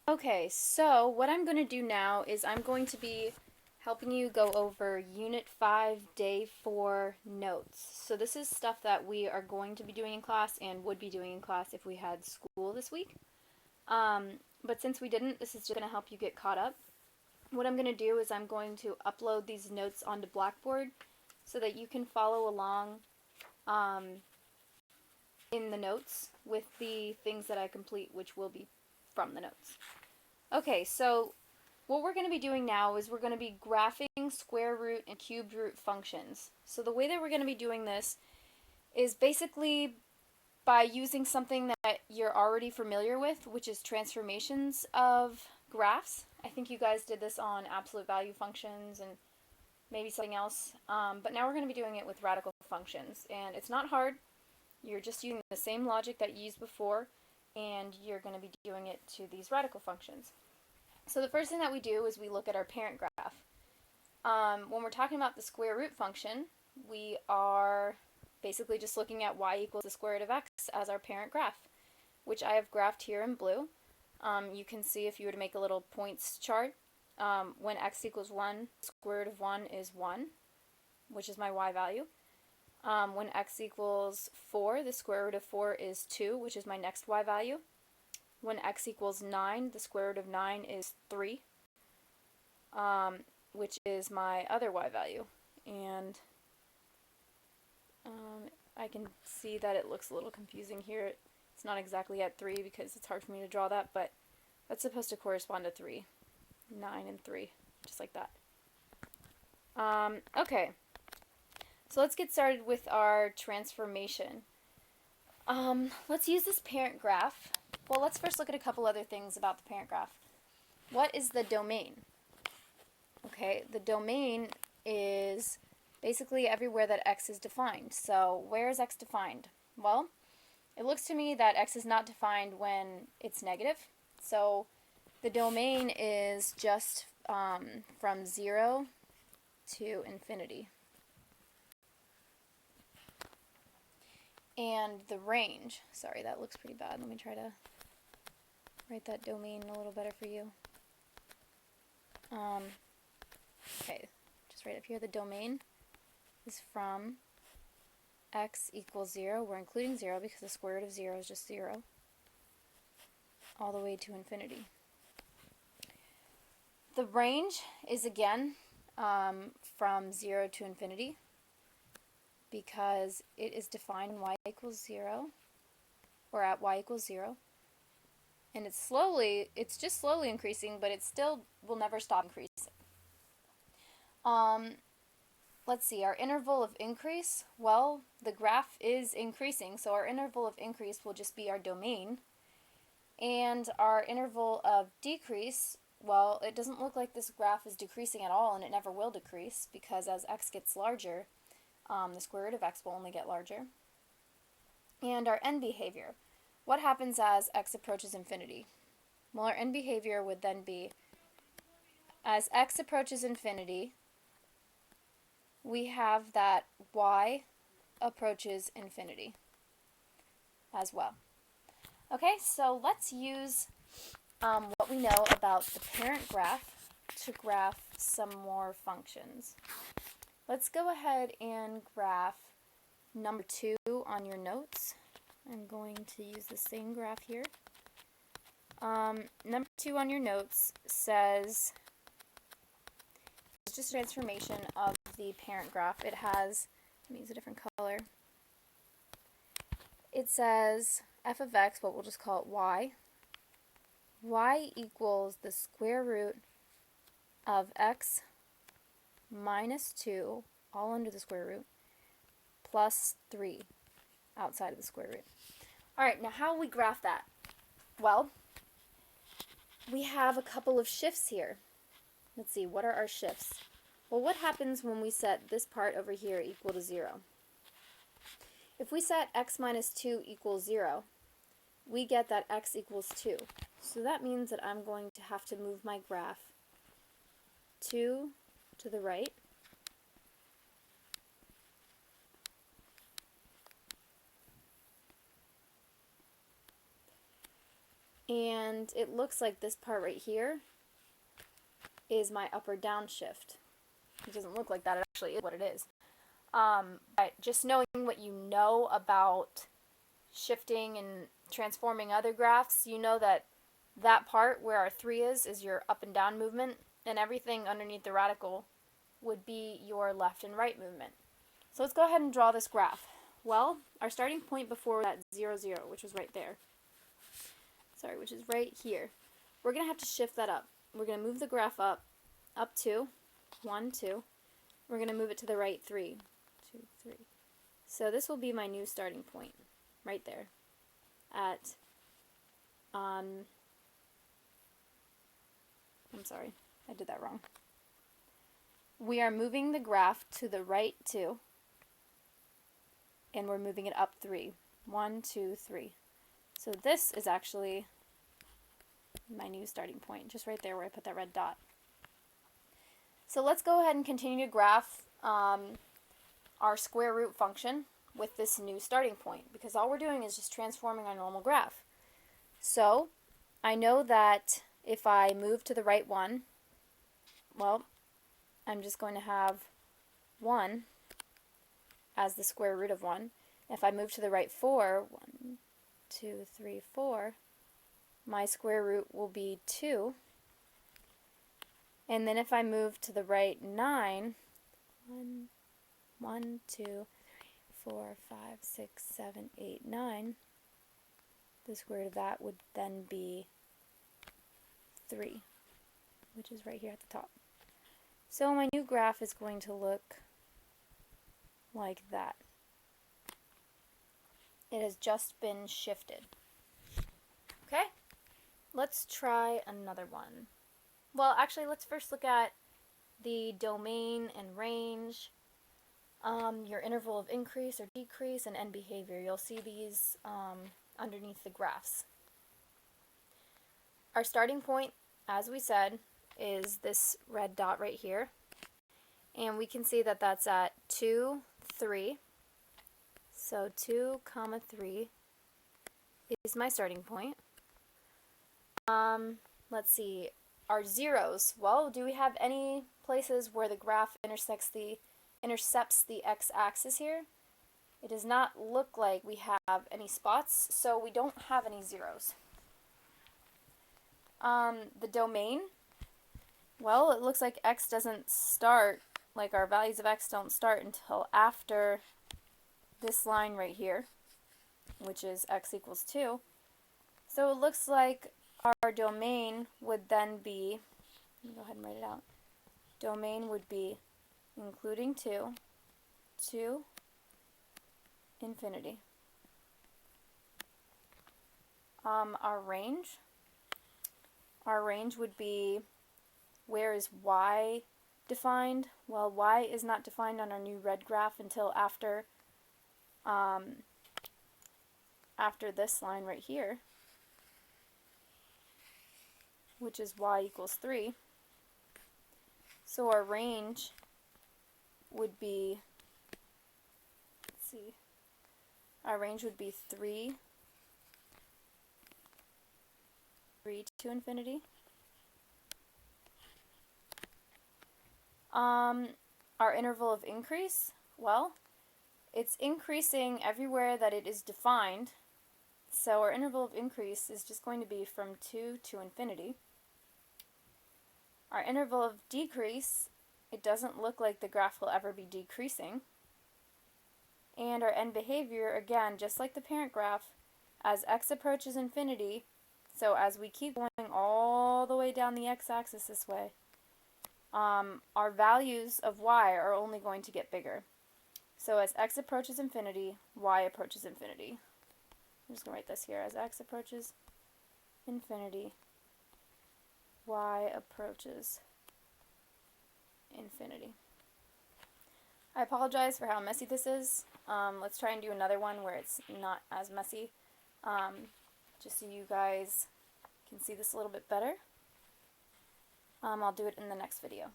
Okay, so what I'm going to do now is I'm going to be helping you go over Unit 5, Day 4 notes. So this is stuff that we are going to be doing in class and would be doing in class if we had school this week. But since we didn't, this is just going to help you get caught up. What I'm going to do is I'm going to upload these notes onto Blackboard so that you can follow along um, in the notes with the things that I complete, which will be from the notes. Okay, so what we're going to be doing now is we're going to be graphing square root and cubed root functions. So the way that we're going to be doing this is basically by using something that you're already familiar with, which is transformations of graphs. I think you guys did this on absolute value functions and maybe something else. But now we're going to be doing it with radical functions. And it's not hard. You're just using the same logic that you used before, and you're going to be doing it to these radical functions. So the first thing that we do is we look at our parent graph. When we're talking about the square root function, we are basically just looking at y equals the square root of x as our parent graph, which I have graphed here in blue. You can see if you were to make a little points chart, when x equals 1, square root of 1 is 1, which is my y value. When x equals 4, the square root of 4 is 2, which is my next y value. When x equals 9, the square root of 9 is 3, which is my other y value. And I can see that it looks a little confusing here. It's not exactly at 3 because it's hard for me to draw that, but that's supposed to correspond to 3. 9 and 3, just like that. Okay, so let's get started with our transformation. Let's use this parent graph. Well, let's first look at a couple other things about the parent graph. What is the domain? Okay, the domain is basically everywhere that x is defined. So where is x defined? Well, it looks to me that x is not defined when it's negative. So the domain is just from 0 to infinity. And the range, sorry, that looks pretty bad. Let me try to write that domain a little better for you. Okay, just right up here, the domain is from x equals 0. We're including 0 because the square root of 0 is just 0, all the way to infinity. The range is, again, from 0 to infinity because it is defined when y equals 0, or at y equals 0. And it's just slowly increasing, but it still will never stop increasing. Let's see, our interval of increase, well, the graph is increasing, so our interval of increase will just be our domain. And our interval of decrease, well, it doesn't look like this graph is decreasing at all, and it never will decrease, because as x gets larger, the square root of x will only get larger. And our end behavior, what happens as x approaches infinity? Well, our end behavior would then be, as x approaches infinity, we have that y approaches infinity as well. Okay, so let's use what we know about the parent graph to graph some more functions. Let's go ahead and graph number 2 on your notes. I'm going to use the same graph here. Number 2 on your notes says, it's just a transformation of the parent graph. It has, let me use a different color. It says f of x, but we'll just call it y. Y equals the square root of x minus 2, all under the square root, plus 3 outside of the square root. Alright, now how we graph that? Well, we have a couple of shifts here. Let's see, what are our shifts? Well, what happens when we set this part over here equal to 0? If we set x minus 2 equals 0, we get that x equals 2. So that means that I'm going to have to move my graph 2 to the right, And it looks like this part right here is my up or down shift. It doesn't look like that, it actually is what it is. But just knowing what you know about shifting and transforming other graphs, you know that that part where our 3 is your up and down movement, and everything underneath the radical would be your left and right movement. So let's go ahead and draw this graph. Well, our starting point before that 0, 0, which was right there, which is right here, we're going to have to shift that up. We're going to move the graph up 2, 1, 2. We're going to move it to the right 3, 2, 3. So this will be my new starting point, right there, at, I'm sorry, I did that wrong. We are moving the graph to the right 2, and we're moving it up 3, 1, 2, 3. So this is actually my new starting point, just right there where I put that red dot. So let's go ahead and continue to graph our square root function with this new starting point, because all we're doing is just transforming our normal graph. So I know that if I move to the right 1, well, I'm just going to have 1 as the square root of 1. If I move to the right 4, 1, 2, 3, 4, my square root will be 2. And then if I move to the right 9, 1, 2, 3, 4, 5, 6, 7, 8, 9, the square root of that would then be 3, which is right here at the top. So my new graph is going to look like that. It has just been shifted. Okay, let's try another one. Well, actually, let's first look at the domain and range, your interval of increase or decrease, and end behavior. You'll see these underneath the graphs. Our starting point, as we said, is this red dot right here. And we can see that that's at 2, 3. So 2, 3 is my starting point. Let's see, our zeros. Well, do we have any places where the graph intercepts the x-axis here? It does not look like we have any spots, so we don't have any zeros. The domain, well, it looks like x doesn't start, like our values of x don't start until after this line right here, which is x equals 2. So it looks like our domain would then be, let me go ahead and write it out. Domain would be including 2 to infinity. Our range would be, where is y defined? Well, y is not defined on our new red graph until after this line right here, which is y equals 3. So our range would be, let's see, our range would be 3 to infinity. Our interval of increase, well, it's increasing everywhere that it is defined. So our interval of increase is just going to be from 2 to infinity. Our interval of decrease, it doesn't look like the graph will ever be decreasing. And our end behavior, again, just like the parent graph, as x approaches infinity, so as we keep going all the way down the x-axis this way, our values of y are only going to get bigger. So as x approaches infinity, y approaches infinity. I'm just going to write this here. As x approaches infinity, y approaches infinity. I apologize for how messy this is. Let's try and do another one where it's not as messy, just so you guys can see this a little bit better. I'll do it in the next video.